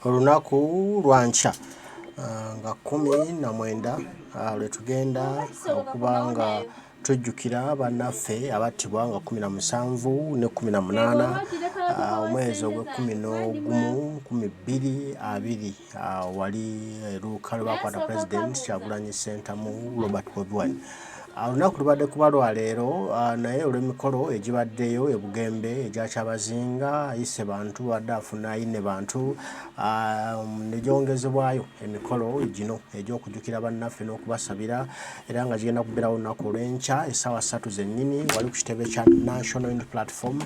olunaku lwanca nga 19 lwe tugenda okuba nga tujjukira bannaffe abattibwa nga 17 ne 18 omwezi ogw'e11/12/20 wali eruuka lwe bakwata President Kyagulanyi Ssentamu Robert Bobi Wine. Olunaku lubadde kuba lwa leero naye olw'emikolo egibaddeyo ebugembe egya Kyabazinga ayise bantu wadde afuna ayine bantu ne gyongezebwayo emikolo gino egy'okujjukira bannaffe n'okubasabira era nga gigenda kubeerawo olunaku olw'enkya essaawa 3 zennyini wali ku kitebe kya National Unity Platform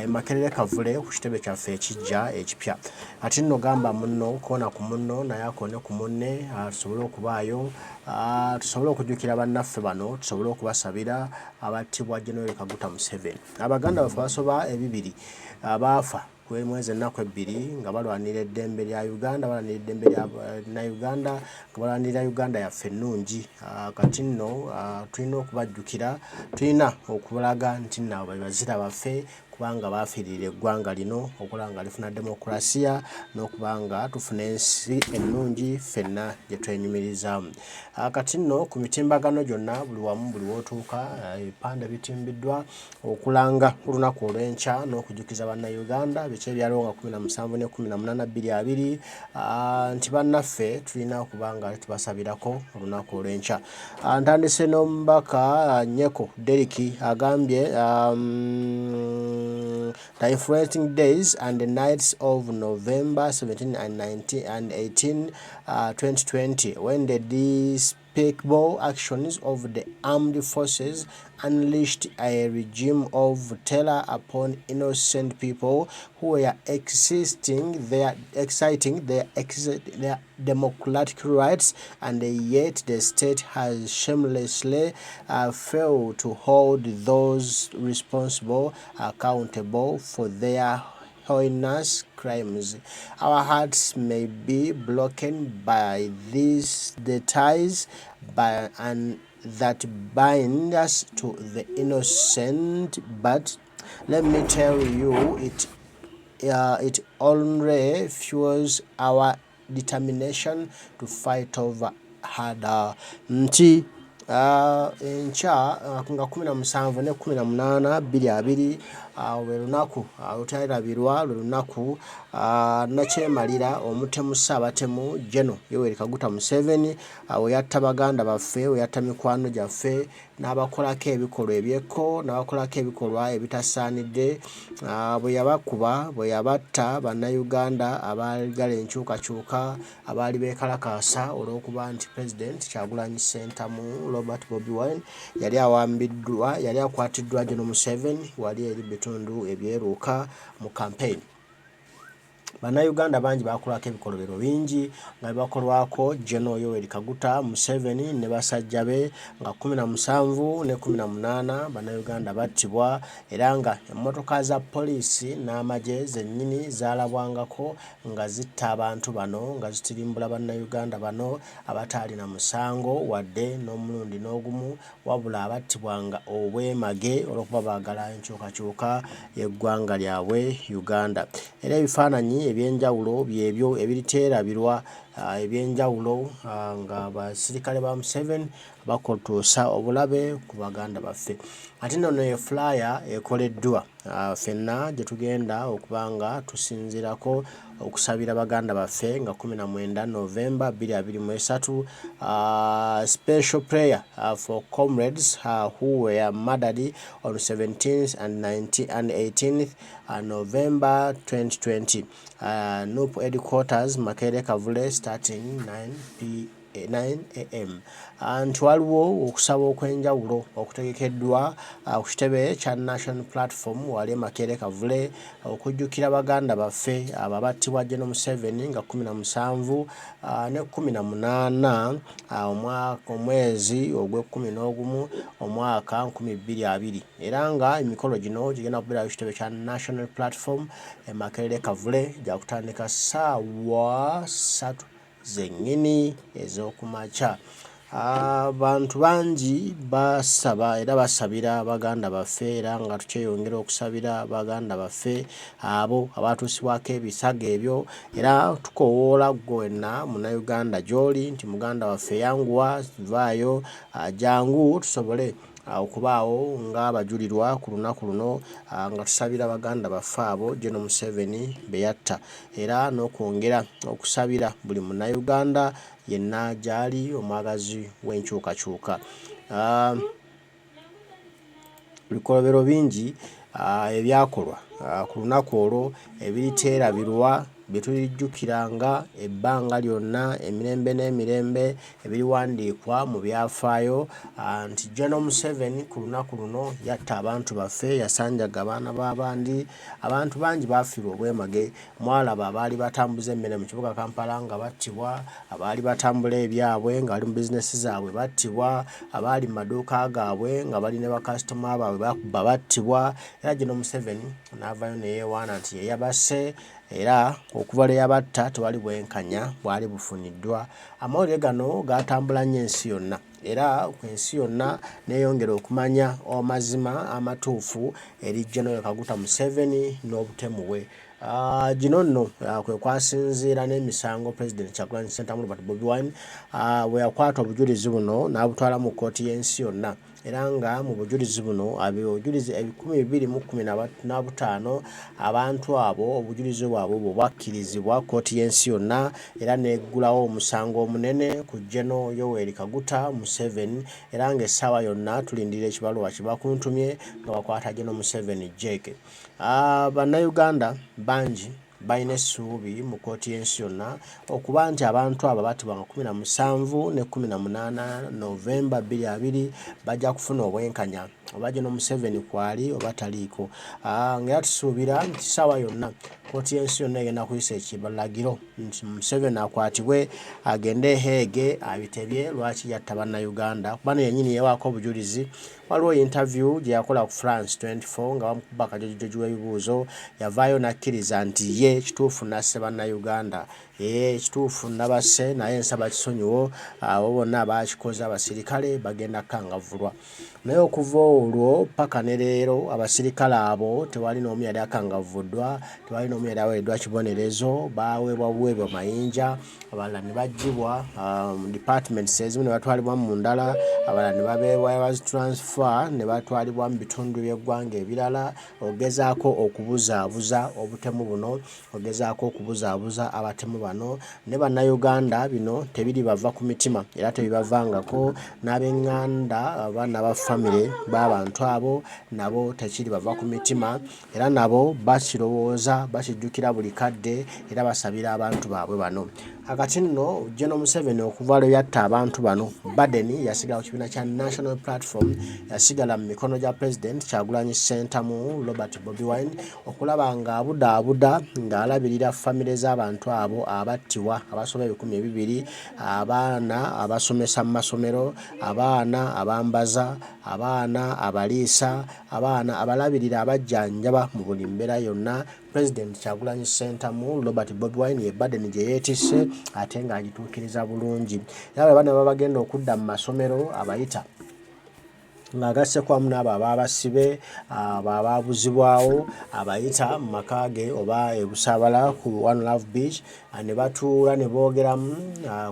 Makerere Kavule ku kitebe kyaffe ekijja ekipya. Ati nno gamba munno koona ku munno naye akone ku munne tusobole okubaayo tusobole okujjukira bannaffe bano tusobole okubasabira abattibwa General Kaguta Museveni. Abaganda baffe basoba ebibiri abaafa mwezi ennaku ebbiri nga balwanira eddembe lya Uganda, balwanira eddembe lya Uganda, nga balwanira Uganda yaffe ennungi. Kati nno tulina okubajjukira, tulina okulaga nti nabo bazira baffe kubanga baafiirira eggwanga lino okulaba nga lifuna demokrasiya n'okuba nga tufuna ensi ennungi ffenna gye twenyumirizaamu. Kati nno ku mitimbagano gyonna buli wamu buli wootuuka ebipande bitimbiddwa okulanga olunaku olw'enkya n'okujjukiza bannayuganda biki ebyaliwo nga 17 ne 18/2020 nti bannaffe tulina okuba nga tubasabirako olunaku olw'enkya. Ntandise n'omubaka Nyeko Deriki agambye the influencing days and the nights of November 17 and 19 and 18, 2020, when the despicable actions of the armed forces unleashed a regime of terror upon innocent people who were exercising their democratic rights, and yet the state has shamelessly failed to hold those responsible accountable for their heinous crimes. Our hearts may be broken by these ties that bind us to the innocent, but let me tell you, it only fuels our determination to fight over harder. Nti enkya nga 17 ne 18/2020 lwe lunaku lutalabirwa lwe lunaku nakyemalira omutemu Ssaabatemu General Yoweri Kaguta Museveni we yatta baganda baffe, we yatta mikwano gyaffe n'abakolako ebikolwa ebyekko n'abakolako ebikolwa ebitasaanidde bwe yabakuba bwe yabatta bannayuganda abaagala enkyukakyuka abaali beekalakaasa olw'okuba nti President Kyagulanyi Ssentamu Robert Bobi Wine yali awambiddwa yali akwatiddwa General Museveni wali eri bitundu ebyeruuka mu campaign. Bannayuganda bangi bakolako ebikolobero bingi nga bibakolwako General Yoweri Kaguta Museveni ne basajja be nga 17 ne 18 bannayuganda battibwa era nga emmotoka za poliisi n'amagye zennyini zaalabwangako nga zitta abantu bano nga zitirimbula bannayuganda bano abataalina musango wadde n'omulundi n'ogumu wabula abattibwanga obwemage olw'okuba baagala enkyukakyuka y'eggwanga lyabwe Uganda. Era ebifaananyi ebyenjawulo byebyo ebiriteerabirwa ebyenjawulo nga abasirikale ba Museveni bakotuusa obulabe ku baganda baffe. Ate nno ne flyer ekoleddwa ffenna gye tugenda okuba nga tusinziirako okusabira baganda baffe nga 19 November 2023 special prayer for comrades who were murdered on 17th and 18th November 2020. NUP headquarters Makerere Kavule starting 9 a.m. Nti waliwo okusaba okw'enjawulo okutegekeddwa ku kitebe kya National Platform wali Makerere Kavule okujjukira baganda baffe ababattibwa General Museveni nga 17 ne 18 omwezi ogw'e11 omwaka 2020 era nga emikolo gino gigenda kubeera ku kitebe kya National Platform Makerere Kavule gya kutandika ssaawa 3 zennyini ez'okumakya. abantu bangi basaba era basabira baganda baffe era nga tukyeyongera okusabira baganda baffe abo abatuusibwako ebisago ebyo era tukowoola gwenna munnayuganda gy'oli nti muganda waffe yanguwa vaayo jangu tusobole okubaawo ng'abajulirwa ku lunaku luno nga tusabira baganda baffe abo General Museveni Beyata era n'okwongera okusabira buli munnayuganda yenna gy'ali omwagazi w'enkyukakyuka. Bikolobero bingi ebyakolwa ku lunaku olwo ebiriteerabirwa bye tulijjukiranga ebbanga lyonna emirembe n'emirembe ebiriwandiikwa mu byafaayo nti General Museveni ku lunaku luno yatta abantu baffe yasanjaga abaana b'abandi abantu bangi baafiirwa obwemage mwalaba abaali batambuza emmere mu kibuga Kampala nga battibwa abaali batambula ebyabwe nga bali mu bizinesi zaabwe battibwa abaali mu maduuka gaabwe nga bali ne bakasitoma baabwe bakuba battibwa era General Museveni n'avaayo ne yeewaana nti ye yabasse era okuva lwe yabatta tewali bwenkanya bwali bufuniddwa. Amawulire gano gatambula nnyo ensi yonna era ku ensi yonna neeyongera okumanya amazima amatuufu eri General Kaguta Museveni n'obutemu bwe. Gino nno kwe kwasinziira n'emisango President Kyagulanyi Ssentamu Bakute Bobi bwe yakwata obujulizi buno n'abutwala mu kkooti y'ensi yonna era nga mu bujulizi buno obujulizi 215 abantu abo obujulizi bwabwe bwakkirizibwa kkooti y'ensi yonna era neggulawo omusango omunene ku General Yoweri Kaguta Museveni era ng'essaawa yonna tulindirira ekibaluwa kibakuntumye nga bakwata General Museveni jjeeke. Bannayuganda bangi balina essuubi mu kkooti y'ensi yonna okuba nti abantu abo battibwa nga 17 ne 18 Novemba 2020 bajja kufuna obwenkanya oba General Museveni kwali oba taliiko nga tusuubira nti ssaawa yonna kkooti y'ensi yonna egenda kuyisa ekibalagiro nti Museveni akwatibwe agende e Hague abitebye lwaki yatta bannayuganda kuba yennyini yeewaako obujulizi. Waliwo interview gye yakola ku France 24 nga bamukuba akajojijoji w'ebibuuzo yavaayo n'akkiriza nti ye kituufu nasse bannayuganda ekituufu nabasse naye nsaba kisonyiwo abo bonna abaakikoze abasirikale bagenda kukangavvulwa. Naye okuva olwo paka ne leero abasirikale abo tewali n'omu yali akangavvuddwa tewali n'omu yali aweereddwa kibonerezo baweebwa buweebwa mayinja abalala ne baggyibwa mu departments ezimu ne batwalibwa mu ndala abalala ne babeebwa transfer ne batwalibwa mu bitundu by'eggwanga ebirala ogezaako okubuzaabuza obutemu buno ogezaako okubuzaabuza abatemu bano ne bannayuganda bino tebiri bava ku mitima era tebibavangako n'ab'eŋŋanda abaana ba famire b'abantu abo nabo tekiri bava ku mitima era nabo bakirowooza bakijjukira buli kadde era basabira abantu baabwe bano. Akati nno General Museveni okuva lwe yatta abantu bano Badeni yasigala ku kibiina kya National Platform yasigala mu mikono gya President Kyagulanyi Ssentamu Bobi okulaba ng'abudaabuda ng'alabirira famire z'abantu abo abattibwa abasoba 200 abaana abasomesa mu masomero abaana abambaza abaana abaliisa abaana abalabirira abajjanjaba mu buli mbeera yonna. President Kyagulanyi Ssentamu Bobi ye Badeni gye yeetisse ate ng'agituukiriza bulungi era bwe bana baba bagenda okudda mu masomero abayita ng'agasseko wamu n'abo abaabasibe abo abaabuzibwawo abayita mu maka ge oba e Busaabala ku One Love Beach ne batuula ne boogeramu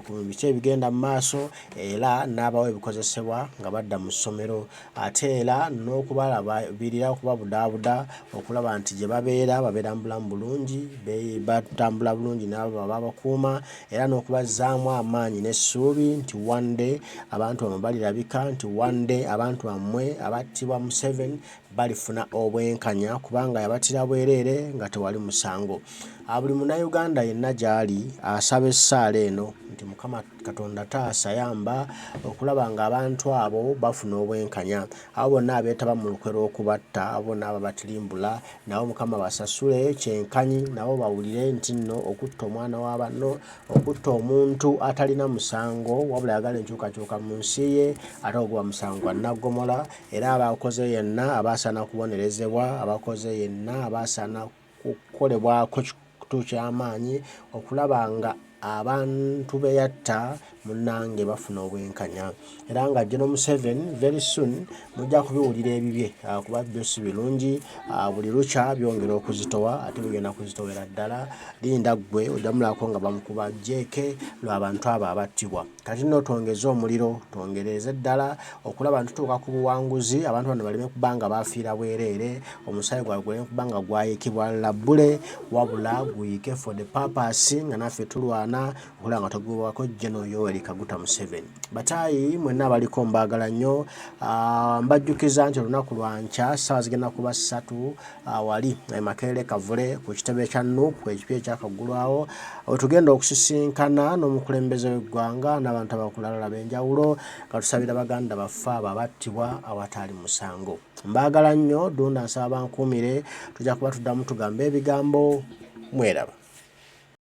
ku biki ebigenda mu maaso era n'abawa ebikozesebwa nga badda mu ssomero ate era n'okubalabirira okubabudaabuda okulaba nti gye babeera mu bulamu bulungi batambula bulungi n'abo ababakuuma era n'okubazzaamu amaanyi n'essuubi nti one day abantu bano balirabika nti one day abantu bammwe abattibwa Museveni balifuna obwenkanya kubanga yabatira bwereere nga tewali musango. Buli munnayuganda yenna gy'ali asaba essaala eno nti Mukama Katonda taasayamba okulaba ng'abantu abo bafuna obwenkanya abo bonna abeetaba mu lukwe lw'okubatta abo bonna ababatirimbula nabo Mukama basasule kyenkanyi nabo bawulire nti nno okutta omwana wa banno okutta omuntu atalina musango wabula yagala enkyukakyuka mu nsi ye ate oguba musango annaggomola era abakoze yenna abasaana kubonerezebwa abakoze yenna abasaana kukolebwako kyamaanyi okulaba nga abantu Beyata munange bafuna obwenkanya era nga General Museveni very soon mujja kubiwulira ebibye kuba byo si birungi buli lucha byongera okuzitowa ate bigenda kuzitowera ddala linda gwe ojamulako nga bamukuba jeke lw'abantu abo abattibwa kati nno tongeza omuliro tongereze ddala okulaba ntutuuka ku buwanguzi abantu bano baleme kubanga bafiira bwereere omusaayi gwabwe guleme kubanga gwayikibwa labbule wabula guyike for the purpose nga naffe tulwana okulaba nga togubwako General Yoweri Kaguta Museveni. Bataayi mwenna abaliko mbaagala nnyo mbajjukiza nti olunaku lwanca ssaawa zigenda kuba 3 wali Makerere Kavule ku kitebe kya NUP ekipya ekyakaggulu awo tugenda okusisinkana n'omukulembeze w'eggwanga n'abantu abakulala b'enjawulo nga tusabira baganda baffe abo abattibwa awatali musango. Mbaagala nnyo Dunda nsaba bankuumire tujja kuba tuddamu tugamba ebigambo mweraba.